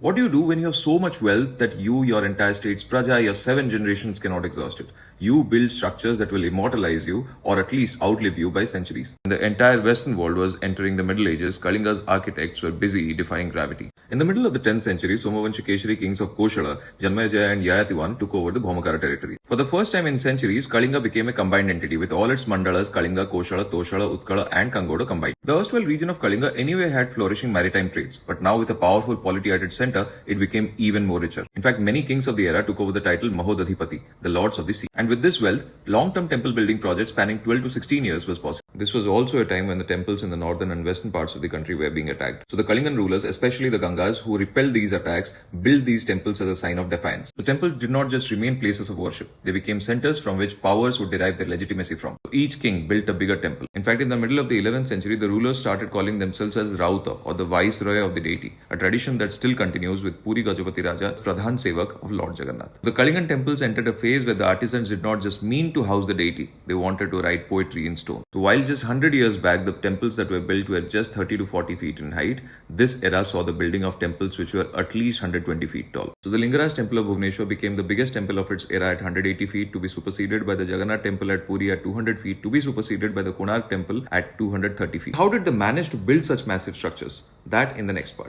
What do you do when you have so much wealth that you, your entire state's praja, your 7 generations cannot exhaust it? You build structures that will immortalize you or at least outlive you by centuries. When the entire Western world was entering the Middle Ages, Kalinga's architects were busy defying gravity. In the middle of the 10th century, Somavanshi Keshari kings of Koshala, Janmejaya and Yayativan took over the Bhaumakara territory. For the first time in centuries, Kalinga became a combined entity with all its mandalas Kalinga, Koshala, Toshala, Utkala and Kangoda combined. The erstwhile region of Kalinga anyway had flourishing maritime trades, but now with a powerful polity at its center, it became even more richer. In fact, many kings of the era took over the title Mahodadhipati, the lords of the sea. And with this wealth, long-term temple building projects spanning 12 to 16 years was possible. This was also a time when the temples in the northern and western parts of the country were being attacked. So the Kalingan rulers, especially the Gangas, who repelled these attacks, built these temples as a sign of defiance. The temples did not just remain places of worship. They became centers from which powers would derive their legitimacy from. So each king built a bigger temple. In fact, in the middle of the 11th century, the rulers started calling themselves as Rauta, or the viceroy of the deity, a tradition that still continues with Puri Gajapati Raja, Pradhan Sevak of Lord Jagannath. The Kalingan temples entered a phase where the artisans did not just mean to house the deity, they wanted to write poetry in stone. So while just 100 years back, the temples that were built were just 30 to 40 feet in height, this era saw the building of temples which were at least 120 feet tall. So the Lingaraj temple of Bhubaneswar became the biggest temple of its era at 180 feet, to be superseded by the Jagannath temple at Puri at 200 feet, to be superseded by the Konark temple at 230 feet. How did they manage to build such massive structures? That in the next part.